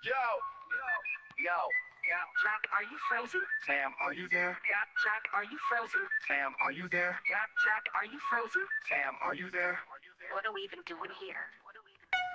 Yo. Jack, are you frozen? Sam, are you there? Yeah, Jack, are you frozen? Sam, are you there? Yeah, Jack, are you frozen? Sam, are you there? What are we even doing here?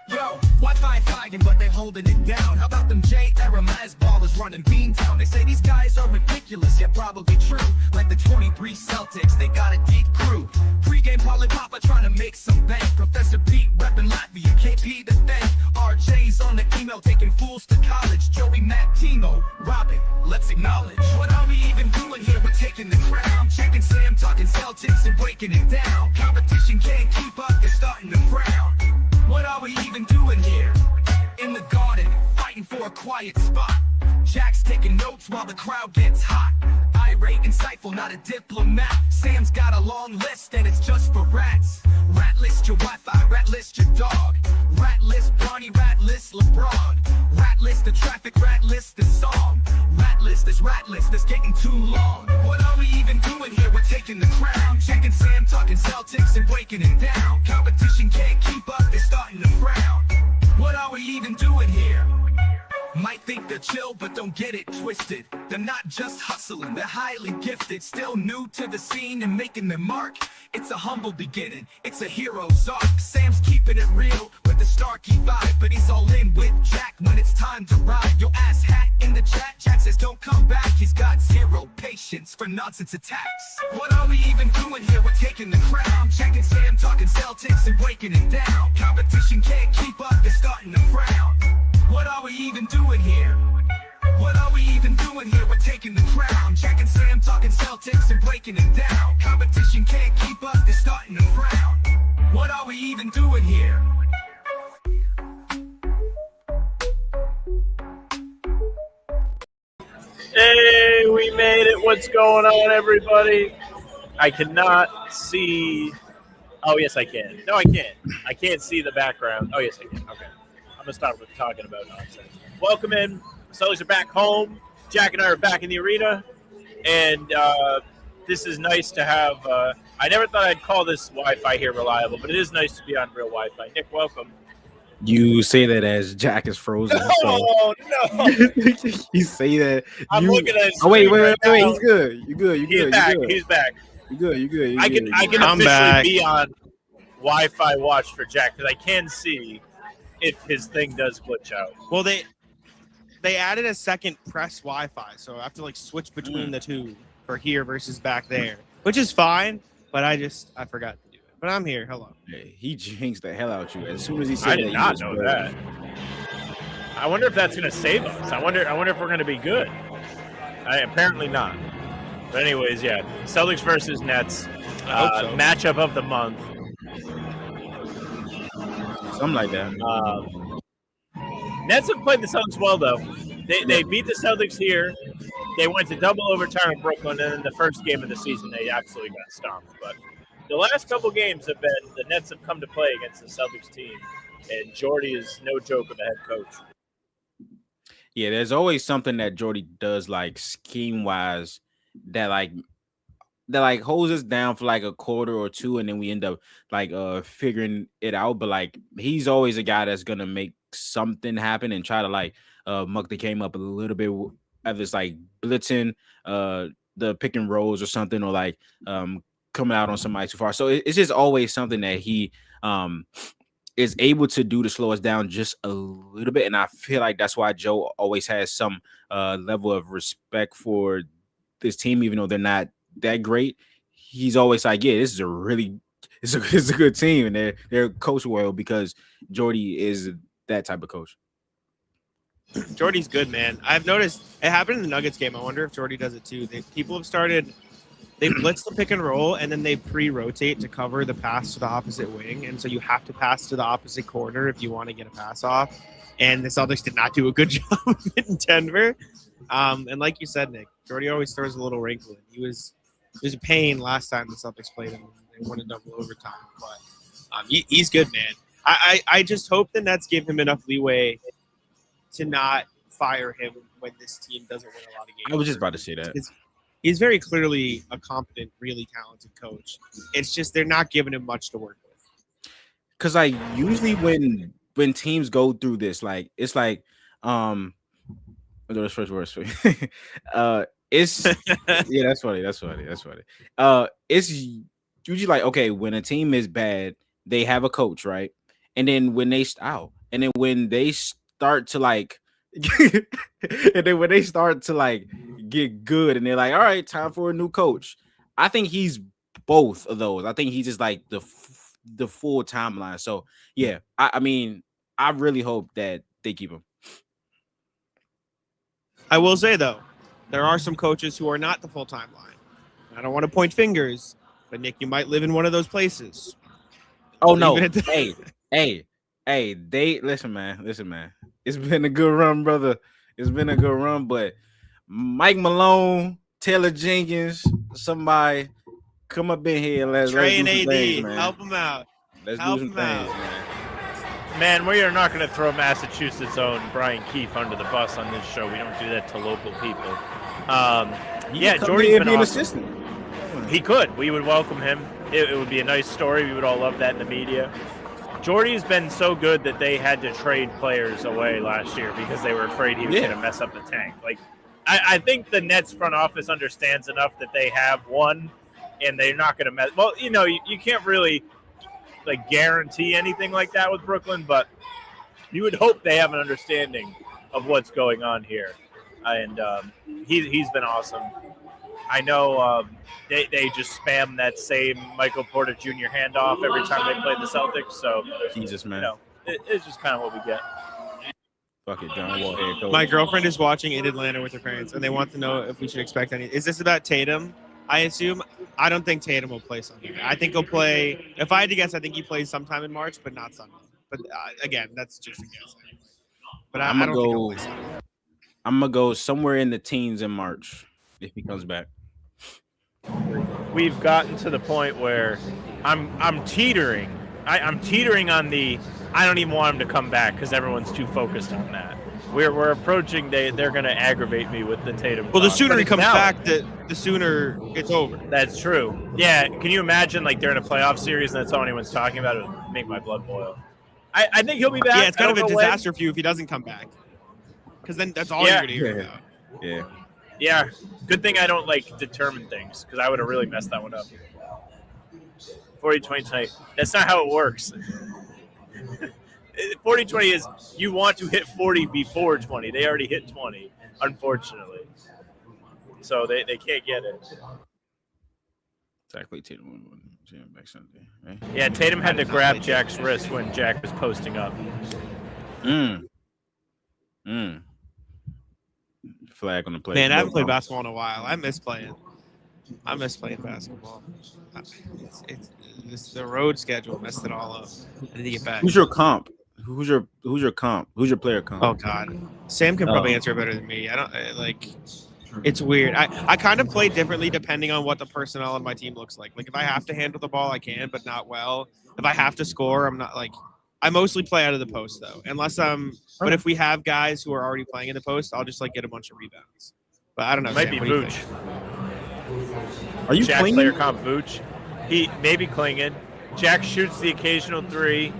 Yo, Wi-Fi fighting, but they holding it down. How about them J-era Maz ballers running Beantown? They say these guys are ridiculous, yet probably true. Like the 23 Celtics, they got a deep crew. Pregame Polly Papa trying to make some bank. Professor Pete repping Latvia, KP the thank. RJ's on the email taking fools to college. Joey, Matt, Timo, Robin, let's acknowledge. What are we even doing here? We're taking the crown. Checking Sam, talking Celtics and breaking it down. Competition can't keep up, they're starting to frown. What are we even doing here? In the garden, fighting for a quiet spot. Jack's taking notes while the crowd gets hot. Irate, insightful, not a diplomat. Sam's got a long list and it's just for rats. Rat list your Wi-Fi, rat list your dog. Rat list Bronny, rat list LeBron. Rat list the traffic, rat list the song. Rat list that's getting too long. What are we even doing here? We're taking the crown. Checking Sam, talking Celtics and breaking it down. Competition can't keep up, they're starting to frown. What are we even doing here? Might think they're chill, but don't get it twisted. They're not just hustling, they're highly gifted. Still new to the scene and making their mark. It's a humble beginning, it's a hero's arc. Sam's keeping it real with the Starkey vibe, but he's all in with Jack when it's time to ride. Your ass hat in the chat, Jack says don't come back. He's got zero patience for nonsense attacks. What are we even doing here? We're taking the crown. Checking Sam, talking Celtics and breaking it down. Competition can't keep up, they're starting to frown. What are we even doing here? What are we even doing here? We're taking the crown. Jack and Sam talking Celtics and breaking it down. Competition can't keep up, they're starting to frown. What are we even doing here? Hey, we made it. What's going on, everybody? I cannot see. Oh, yes, I can. No, I can't. I can't see the background. Oh, yes, I can. Okay. I'm going to start with talking about nonsense. Welcome in. Celtics are back home. Jack and I are back in the arena. And this is nice to have. I never thought I'd call this Wi-Fi here reliable, but it is nice to be on real Wi-Fi. Nick, welcome. You say that as Jack is frozen. No. You say that. I'm looking at his Oh, wait. screen right now. He's good. You good. He's back. He's back. You good. I can officially be on Wi-Fi watch for Jack because I can see if his thing does glitch out. Well, they added a second press Wi-Fi, so I have to like switch between the two for here versus back there, which is fine. But I forgot to do it. But I'm here. Hello. Hey, he jinxed the hell out you as soon as he said I that. did not know that. I wonder if that's going to save us. I wonder if we're going to be good. Apparently not. But anyways, yeah, Celtics versus Nets, I hope so. matchup of the month. Something like that. Nets have played the Celtics well, though. They beat the Celtics here. They went to double overtime in Brooklyn, and in the first game of the season, they absolutely got stomped. But the last couple games have been the Nets have come to play against the Celtics team, and Jordy is no joke of a head coach. Yeah, there's always something that Jordy does, like scheme-wise, that holds us down for like a quarter or two, and then we end up like figuring it out. But like he's always a guy that's gonna make something happen and try to like muck the game up a little bit, whether it's like blitzing the pick and rolls or something, or like coming out on somebody too far. So it's just always something that he is able to do to slow us down just a little bit. And I feel like that's why Joe always has some level of respect for this team, even though they're not that great. He's always like, yeah, this is a good team, and they're coached well because Jordy is that type of coach. Jordy's good, man. I've noticed it happened in the Nuggets game. I wonder if Jordy does it too. People have started. They blitz the pick and roll, and then they pre-rotate to cover the pass to the opposite wing. And so you have to pass to the opposite corner if you want to get a pass off. And the Celtics did not do a good job of it in Denver. And like you said, Nick, Jordy always throws a little wrinkle in. He was a pain last time the Celtics played him. They won a double overtime. But he's good, man. I just hope the Nets give him enough leeway to not fire him when this team doesn't win a lot of games. I was just about to say that. He's very clearly a competent, really talented coach. It's just they're not giving him much to work with. Because like usually when teams go through this, like it's like Those first words. It's yeah, that's funny. That's funny. That's funny. It's usually like okay, when a team is bad, they have a coach, right? And then when they and then when they start to like, and then when they start to like get good, and they're like, all right, time for a new coach. I think he's both of those. I think he's just like the full timeline. So yeah, I mean, I really hope that they keep him. I will say though, there are some coaches who are not the full timeline. I don't want to point fingers, but Nick, you might live in one of those places. Oh no! Hey! They listen, man. It's been a good run, brother. It's been a good run, but Mike Malone, Taylor Jenkins, somebody come up in here. Let's Trey do and AD, things, man. help them out. Let's help do some them things, out. man. Man, we are not going to throw Massachusetts' own Brian Keefe under the bus on this show. We don't do that to local people. Yeah, Jordy's been an awesome. assistant. He could. We would welcome him. It would be a nice story. We would all love that in the media. Jordy's been so good that they had to trade players away last year because they were afraid he was going to mess up the tank. Like, I think the Nets front office understands enough that they have one, and they're not going to mess. Well, you know, you can't really like guarantee anything like that with Brooklyn, but you would hope they have an understanding of what's going on here. And he's been awesome. I know they just spam that same Michael Porter Jr. handoff every time they play the Celtics. So Jesus, man, you know, it's just kind of what we get. Fuck it, John Wall head coach. My girlfriend is watching in Atlanta with her parents, and they want to know if we should expect any. Is this about Tatum? I assume. I don't think Tatum will play Sunday. I think he'll play. If I had to guess, I think he plays sometime in March, but not Sunday. But again, that's just a guess. But I don't think he'll play Sunday. I'm gonna go somewhere in the teens in March if he comes back. We've gotten to the point where I'm teetering. I'm teetering on the. I don't even want him to come back because everyone's too focused on that. We're approaching. They're going to aggravate me with the Tatum. Well, the sooner he comes now, back, the sooner it's over. That's true. Yeah. Can you imagine like they're in a playoff series and that's all anyone's talking about? It would make my blood boil. I think he'll be back. Yeah, it's kind of a disaster for you if he doesn't come back. Because then that's all you're going to hear about. Yeah. Yeah. Good thing I don't like determine things because I would have really messed that one up. 40-20 tonight. That's not how it works. 40-20 is you want to hit 40 before 20. They already hit 20, unfortunately. So they can't get it. Exactly, Tatum back Sunday, right? Yeah, Tatum had to grab Jack's wrist when Jack was posting up. Flag on the play. Man, I haven't played basketball in a while. I miss playing basketball. It's the road schedule messed it all up. I need to get back. Who's your comp? Who's your comp? Who's your player comp? Oh God, Sam can probably answer better than me. I don't like. It's weird. I kind of play differently depending on what the personnel on my team looks like. Like if I have to handle the ball, I can, but not well. If I have to score, I'm not like. I mostly play out of the post though, unless But if we have guys who are already playing in the post, I'll just like get a bunch of rebounds. But I don't know. Might Sam, be Vooch. Are you Jack clinging? player comp Vooch? He may be clinging. Jack shoots the occasional three.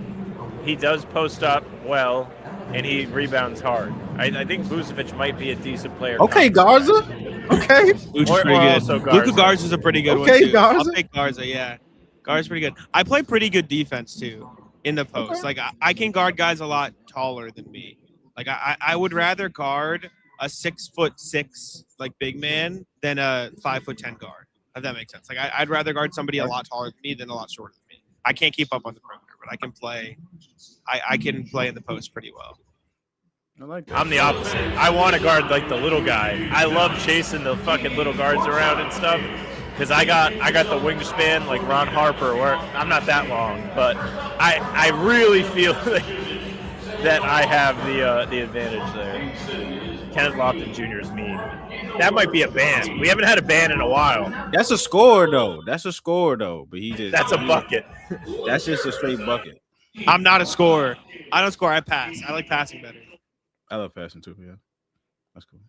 He does post up well, and he rebounds hard. I think Vucevic might be a decent player. Okay, Garza. Okay. Vooch is pretty good. Luka Garza's a pretty good one too. Garza. I'll take Garza. Yeah, Garza's pretty good. I play pretty good defense too in the post. Like I can guard guys a lot taller than me. Like I would rather guard a 6'6" like big man than a 5'10" guard. If that makes sense. Like I'd rather guard somebody a lot taller than me than a lot shorter than me. I can't keep up on the perimeter, but I can play. I can play in the post pretty well. I like that. I'm the opposite. I want to guard like the little guy. I love chasing the fucking little guards around and stuff because I got the wingspan like Ron Harper. Where I'm not that long, but I really feel that I have the advantage there. Kenneth Lofton Jr. is mean. That might be a ban. We haven't had a ban in a while. That's a score though. But he just. That's a bucket. That's just a straight bucket. I'm not a scorer. I don't score. I pass. I like passing better. I love passing too. Yeah, that's cool.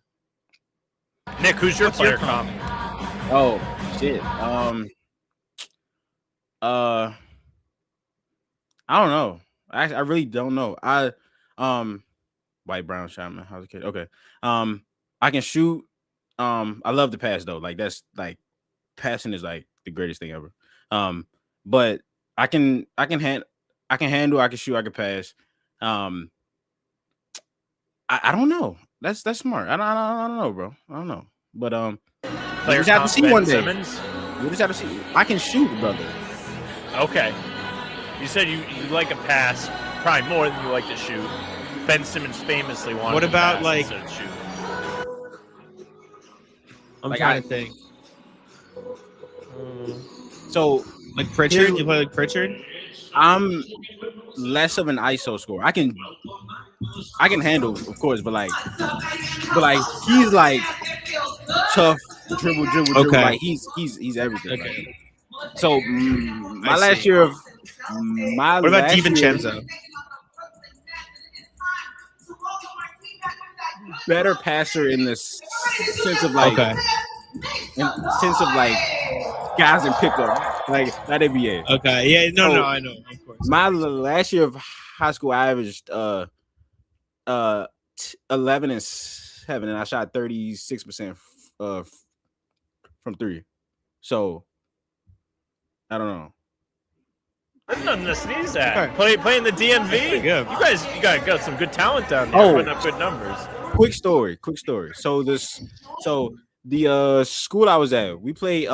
Nick, who's your player comp? Oh shit. I don't know. I really don't know. White, brown, shaman. How's the kid? Okay. I can shoot. I love to pass though. Like that's like passing is like the greatest thing ever. But I can handle. I can shoot. I can pass. I don't know. That's smart. I don't know, bro. I don't know. But we Player just have to comp, see Ben one day. Simmons? We just have to see. I can shoot, brother. Okay. You said you like a pass probably more than you like to shoot. Ben Simmons famously wanted What to about, pass like- instead of shoot. I'm Like, trying to think. So Like Pritchard? You play like Pritchard? I'm less of an ISO scorer. I can handle, of course, but like he's like tough, dribble. Okay. Like he's everything. Okay. Like, so my I last see. year of What about DiVincenzo? better passer in the sense of like Okay. in the sense of like guys in pickup, like that NBA. Okay. Yeah. No. So, I know. Of course. My last year of high school, I averaged 11 and 7, and I shot 36% from 3. So I don't know. That's nothing to sneeze at. Okay. Playing the DMV. pretty good. You guys got some good talent down there. Oh. Putting up good numbers. Quick story. So the school I was at, we played.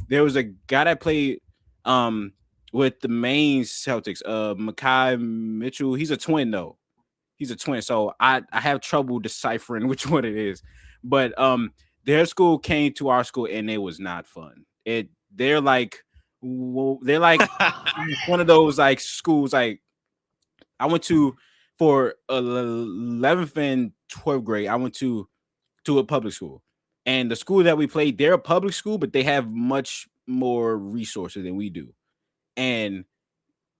There was a guy that played with the main Celtics. Makai Mitchell. He's a twin though. He's a twin. So I have trouble deciphering which one it is. But their school came to our school and it was not fun. They're like one of those like schools like I went to for 11th and 12th grade. I went to a public school, and the school that we played, they're a public school, but they have much more resources than we do. And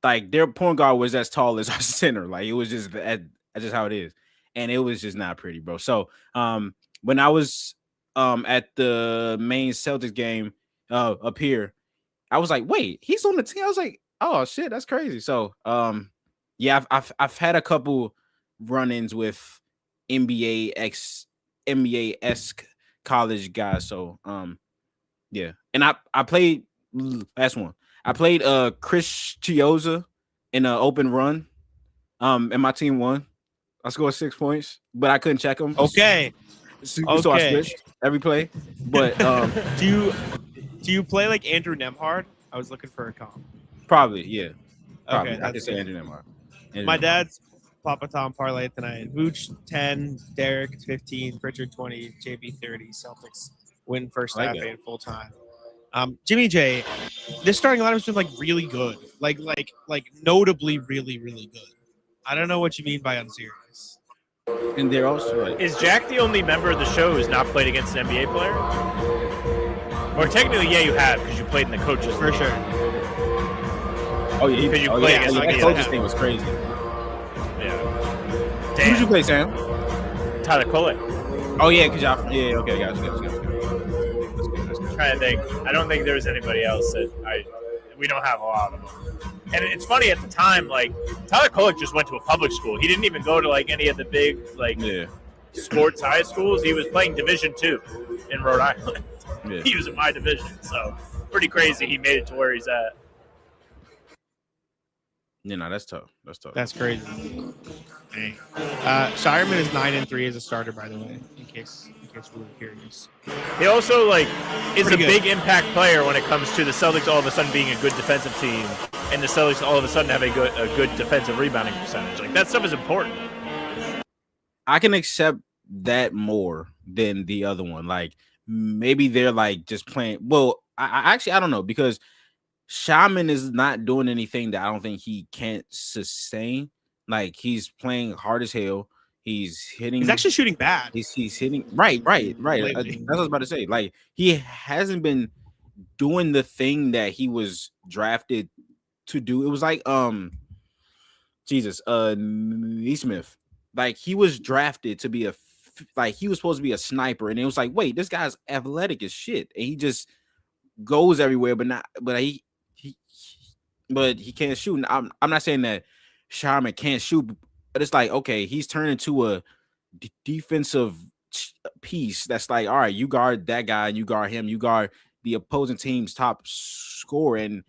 like their point guard was as tall as our center. Like it was just that's just how it is, and it was just not pretty, bro. So when I was at the main Celtics game up here, I was like, wait, he's on the team. I was like, oh shit, that's crazy. So yeah, I've had a couple run-ins with NBA-esque college guys. So yeah. And I played last one. I played Chris Chioza in an open run. And my team won. I scored 6 points, but I couldn't check them. Okay. So I switched every play. But Do you play like Andrew Nemhard? I was looking for a comp. probably, yeah. Probably. Okay, I could that's say good. Andrew Nemhard. My dad's Papa Tom parlay tonight. Vooch 10, Derek 15, Pritchard 20, JB 30. Celtics win first I half like it. and full time. Jimmy J, this starting lineup has been like really good, like notably really good. I don't know what you mean by unserious. And they're also like, Is Jack the only member of the show who's not played against an NBA player? Or technically, yeah, you have because you played in the coaches For league. sure. oh yeah, Because you play against that NBA. coach's thing was crazy. Yeah. Who did you Damn. play, Sam? Tyler Kolek. Oh yeah, because y'all. Yeah, okay, gotcha. That's good. Trying to think. I don't think there's anybody else that we don't have a lot of them. And it's funny at the time, like Tyler Kolek just went to a public school. He didn't even go to like any of the big like Yeah, sports high schools. He was playing Division II in Rhode Island. yeah. He was in my division, so pretty crazy. He made it to where he's at. Yeah, no, that's tough. That's crazy. Dang. Shireman is 9-3 as a starter, by the way, in case we were curious. He also like is Pretty a good. big impact player when it comes to the Celtics all of a sudden being a good defensive team, and the Celtics all of a sudden have a good defensive rebounding percentage. Like that stuff is important. I can accept that more than the other one. Like maybe they're like just playing. Well, I actually I don't know because Shaman is not doing anything that I don't think he can't sustain. Like he's playing hard as hell. He's hitting. He's actually shooting bad. He's hitting right. Lately. That's what I was about to say. Like he hasn't been doing the thing that he was drafted to do. It was like Neesmith. Like he was drafted to be he was supposed to be a sniper, and it was like, wait, this guy's athletic as shit, and he just goes everywhere, but he can't shoot. And I'm not saying that Sharman can't shoot, But it's like, okay, he's turned into a defensive piece. That's like, all right, you guard that guy, and you guard him, you guard the opposing team's top scorer. And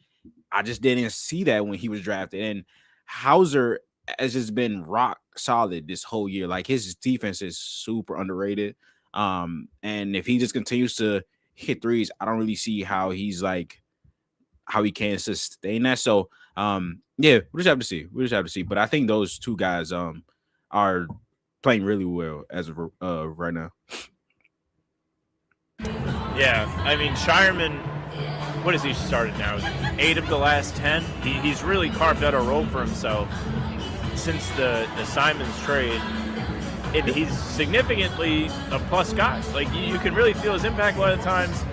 I just didn't see that when he was drafted. And Hauser has just been rock solid this whole year. Like his defense is super underrated. And if he just continues to hit threes, I don't really see how he can sustain that. So yeah, we'll just have to see. We'll just have to see. But I think those two guys are playing really well as of right now. Yeah, I mean Shireman, what has he started now? 8 of the last 10. He's really carved out a role for himself since the Simons trade. And he's significantly a plus guy. Like you can really feel his impact a lot of times.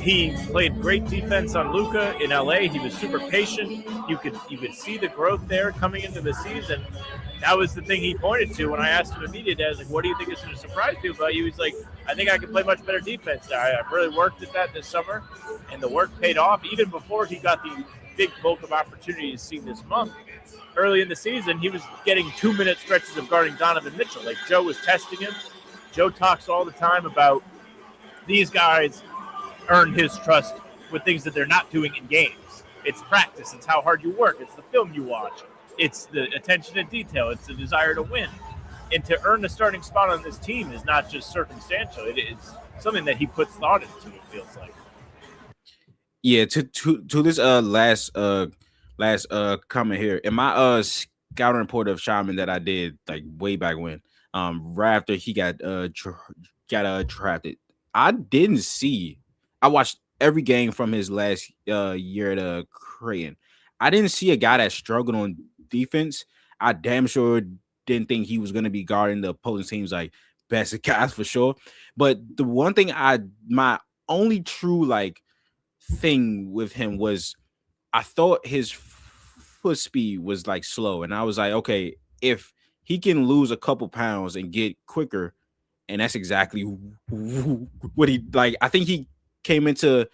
He played great defense on Luka in LA. He was super patient. You could see the growth there coming into the season. That was the thing he pointed to when I asked him immediately. I was like, "What do you think is going to surprise people about you?" He's like, "I think I can play much better defense now. I've really worked at that this summer, and the work paid off even before he got the big bulk of opportunities seen this month." Early in the season, he was getting 2-minute stretches of guarding Donovan Mitchell. Like Joe was testing him. Joe talks all the time about these guys earn his trust with things that they're not doing in games. It's practice. It's how hard you work. It's the film you watch. It's the attention to detail. It's the desire to win. And to earn the starting spot on this team is not just circumstantial. It is something that he puts thought into, it feels like. Yeah, to this last comment here. In my scouting report of Shaman that I did like way back when, right after he got drafted, I watched every game from his last year at Creighton. I didn't see a guy that struggled on defense. I damn sure didn't think he was going to be guarding the opposing team's like best guys for sure. But the one thing my only true like thing with him was I thought his foot speed was like slow, and I was like, okay, if he can lose a couple pounds and get quicker, and that's exactly what he like. I think he came into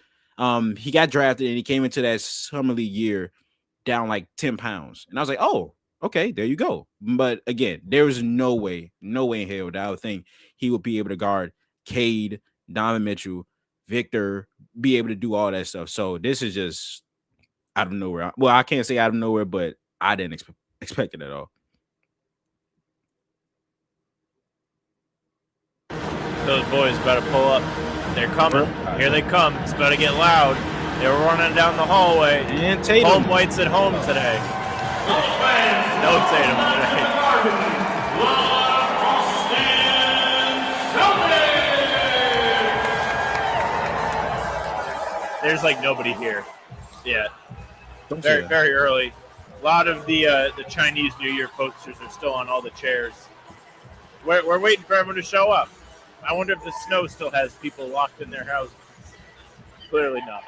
he got drafted and he came into that summer league year down like 10 pounds. And I was like, oh, okay, there you go. But again, there was no way in hell that I would think he would be able to guard Cade, Donovan Mitchell, Victor, be able to do all that stuff. So this is just out of nowhere. Well, I can't say out of nowhere, but I didn't expect it at all. Those boys about to pull up. They're coming. Here they come. It's about to get loud. They were running down the hallway. And Tatum. Home whites at home today. No Tatum today. There's like nobody here yet. Very early. A lot of the Chinese New Year posters are still on all the chairs. We're waiting for everyone to show up. I wonder if the snow still has people locked in their houses. Clearly not.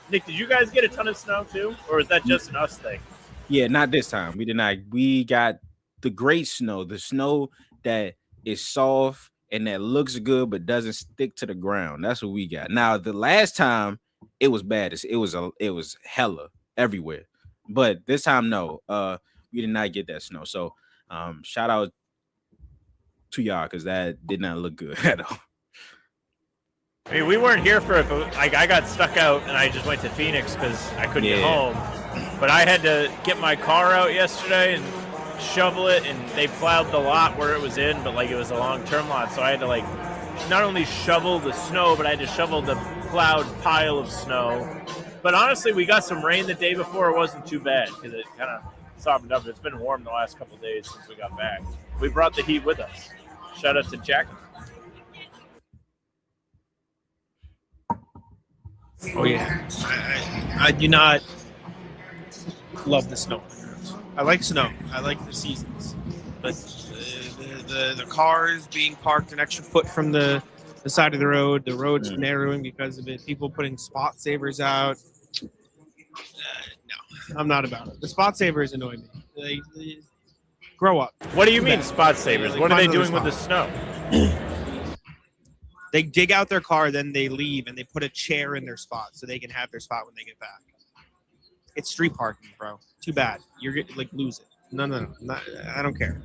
Nick, did you guys get a ton of snow too? Or is that just an us thing? Yeah, not this time. We did not. We got the great snow, the snow that is soft and that looks good but doesn't stick to the ground. That's what we got. Now, the last time it was bad. It was hella everywhere. But this time, no. We did not get that snow. So shout out to y'all because that did not look good at all. I mean, we weren't here for it, but like I got stuck out and I just went to Phoenix because I couldn't get home. But I had to get my car out yesterday and shovel it, and they plowed the lot where it was in, but like it was a long-term lot, so I had to like not only shovel the snow, but I had to shovel the plowed pile of snow. But honestly, we got some rain the day before. It wasn't too bad because it kind of softened up. It's been warm the last couple of days since we got back. We brought the heat with us. Shout out to Jack. Oh yeah, I do not love the snow. I like snow. I like the seasons, but the cars being parked an extra foot from the side of the road's narrowing because of it. People putting spot savers out. No, I'm not about it. The spot savers annoy me. They grow up. What do you mean spot savers? What are they doing with the snow? They dig out their car, then they leave, and they put a chair in their spot so they can have their spot when they get back. It's street parking, bro. Too bad. You're going to, lose it. No. I don't care.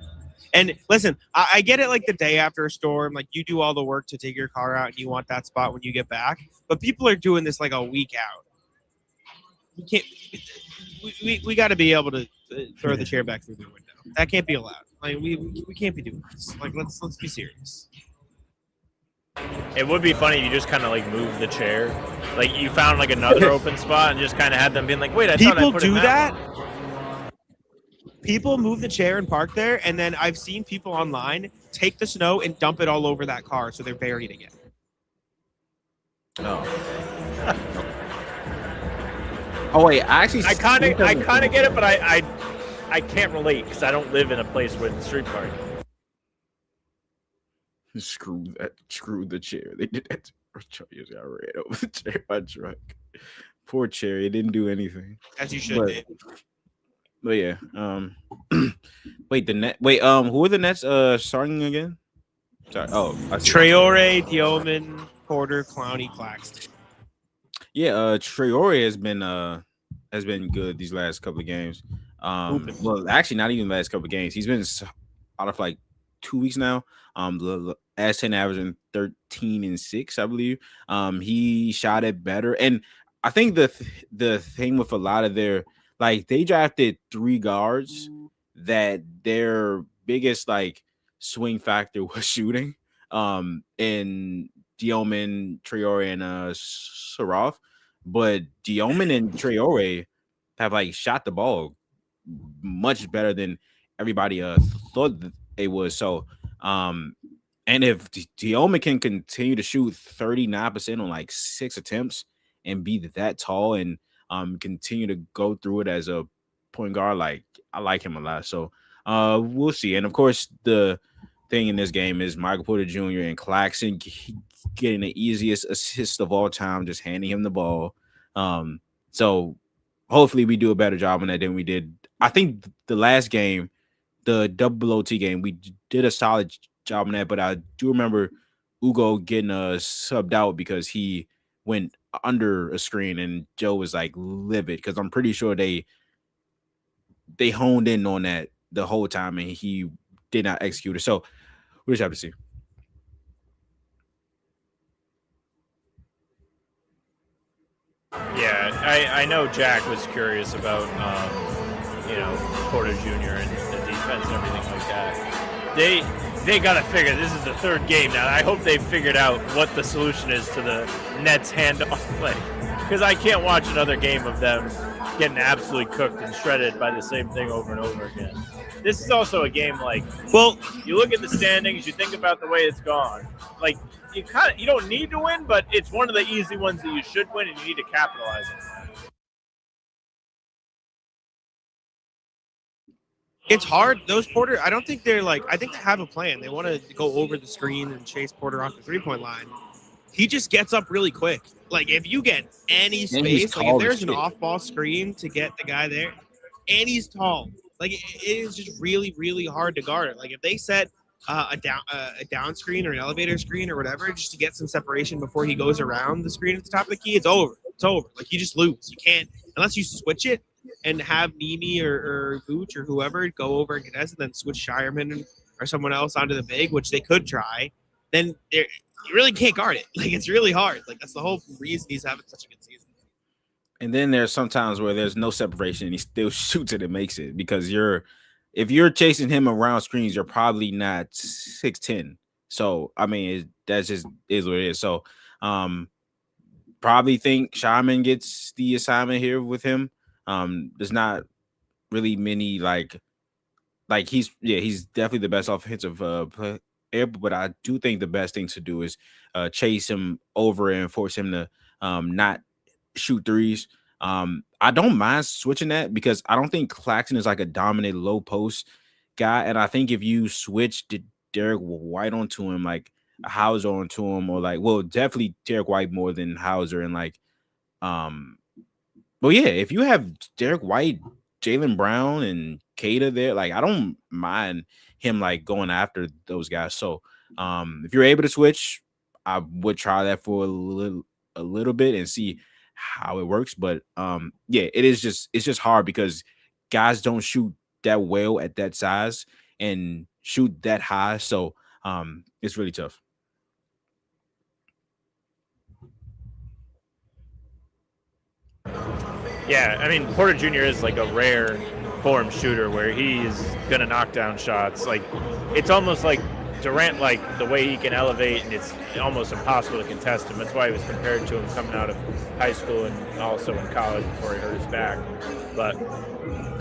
And listen, I get it. Like the day after a storm, like you do all the work to take your car out, and you want that spot when you get back. But people are doing this like a week out. We can't. We got to be able to throw the chair back through the window. That can't be allowed. Like we can't be doing this. Like let's be serious. It would be funny if you just kind of like moved the chair, like you found like another open spot and just kind of had them being like, "Wait, I thought I People put do it that. People move the chair and park there, and then I've seen people online take the snow and dump it all over that car, so they're buried again. Oh. Oh wait, I kind of get it, but I can't relate because I don't live in a place with street parking. Screw the chair. They did that. Cherry got ran over the chair by truck. Poor Cherry, it didn't do anything. As you should. But yeah, wait, who are the Nets starting again? Sorry. Oh, Traore, Diomand, Porter, Clowney, Claxton. Yeah, Traore has been good these last couple of games. Well, actually, not even the last couple of games. He's been out of like 2 weeks now. The last 10 averaging 13 and 6, I believe. He shot it better, and I think the thing with a lot of their they drafted 3 guards that their biggest swing factor was shooting. And Diomand, Traore, and Sarov. But Diomand and Traore have shot the ball much better than everybody thought it was. So and if Diomand can continue to shoot 39% on 6 attempts and be that tall and continue to go through it as a point guard, I like him a lot. So we'll see. And of course, the thing in this game is Michael Porter Jr. and Claxton getting the easiest assist of all time, just handing him the ball. So hopefully we do a better job on that than we did. I think the last game, the double OT game, we did a solid job on that, but I do remember Ugo getting subbed out because he went under a screen and Joe was livid because I'm pretty sure they honed in on that the whole time and he did not execute it. So we'll just have to see. Yeah, I know Jack was curious about Porter Jr. and the defense and everything like that. They got to figure, this is the 3rd game now. I hope they've figured out what the solution is to the Nets handoff play. Because I can't watch another game of them getting absolutely cooked and shredded by the same thing over and over again. This is also a game you look at the standings, you think about the way it's gone. You don't need to win, but it's one of the easy ones that you should win and you need to capitalize on that. It's hard. Those Porter, I don't think they're I think they have a plan. They want to go over the screen and chase Porter off the 3-point line. He just gets up really quick. If you get any space, if there's an off-ball screen to get the guy there, and he's tall, it is just really, really hard to guard it. If they set a down screen or an elevator screen or whatever, just to get some separation before he goes around the screen at the top of the key, it's over. It's over. You just lose. You can't, unless you switch it and have Nimi or Vooch or whoever go over and contest and then switch Shireman or someone else onto the big, which they could try, then you really can't guard it. It's really hard. That's the whole reason he's having such a good season. And then there's sometimes where there's no separation and he still shoots it and makes it because if you're chasing him around screens, you're probably not 6'10". So I mean, that just is what it is. So probably think Shireman gets the assignment here with him. There's not really many he's definitely the best offensive player, but I do think the best thing to do is chase him over and force him to not shoot threes. I don't mind switching that because I don't think Claxton is a dominant low post guy, and I think if you switch Derek White onto him, Hauser onto him, or definitely Derek White more than Hauser, and well, yeah, if you have Derek White, Jaylen Brown, and Kada there, I don't mind him going after those guys. So if you're able to switch, I would try that for a little bit and see how it works. But yeah, it's just hard because guys don't shoot that well at that size and shoot that high. So it's really tough. Yeah, I mean, Porter Jr. is like a rare form shooter where he's going to knock down shots. Like, it's almost like Durant, like the way he can elevate, and it's almost impossible to contest him. That's why he was compared to him coming out of high school and also in college before he hurt his back. But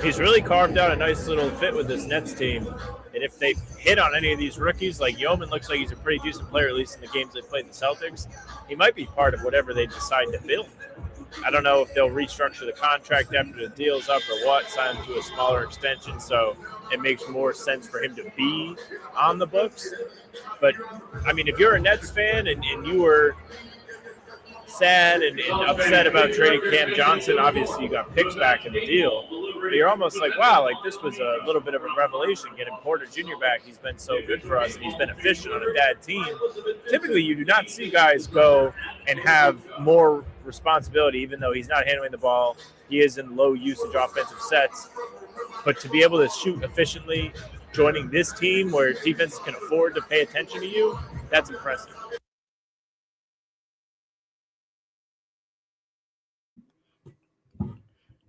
he's really carved out a nice little fit with this Nets team. And if they hit on any of these rookies, like Yeoman looks like he's a pretty decent player, at least in the games they played the Celtics, he might be part of whatever they decide to build. I don't know if they'll restructure the contract after the deal's up or what, sign him to a smaller extension, so it makes more sense for him to be on the books. But, I mean, if you're a Nets fan and you were sad and upset about trading Cam Johnson, obviously you got picks back in the deal, but you're almost like, wow, like this was a little bit of a revelation getting Porter Jr. back. He's been so good for us and he's been efficient on a bad team. Typically you do not see guys go and have more responsibility, even though he's not handling the ball. He is in low usage offensive sets, but to be able to shoot efficiently, joining this team where defenses can afford to pay attention to you, that's impressive.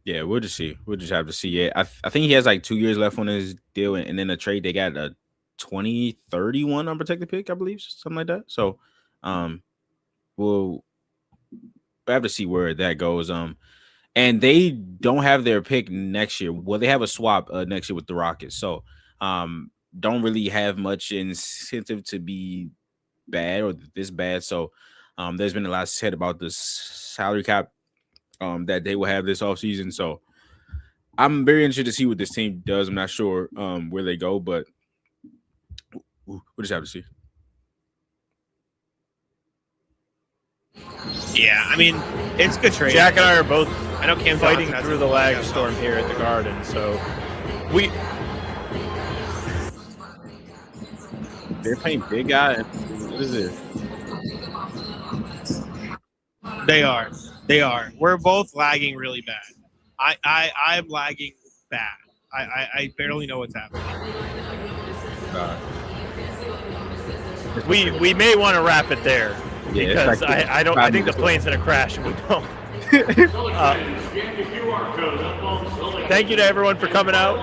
Yeah, we'll just see. We'll just have to see it. I think he has like 2 years left on his deal, and then a trade they got a 2031 unprotected pick, I believe, something like that. So, we'll have to see where that goes. And they don't have their pick next year. Well, they have a swap next year with the Rockets. So, don't really have much incentive to be bad or this bad. So, there's been a lot said about this salary cap that they will have this offseason. So I'm very interested to see what this team does. I'm not sure where they go, but we'll just have to see. Yeah, I mean, it's a good trade. Jack and I are both I know Cam fighting Johnson through the lag storm here at the Garden. So they're playing big guy. What is it? They are. We're both lagging really bad. I'm lagging bad. I barely know what's happening. We may want to wrap it there because I think the plane's gonna crash and we don't. Thank you to everyone for coming out.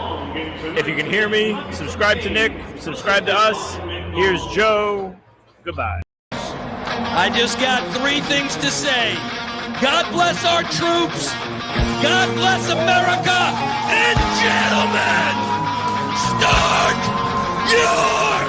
If you can hear me, subscribe to Nick, subscribe to us. Here's Joe. Goodbye. I just got 3 things to say. God bless our troops. God bless America. And gentlemen, start your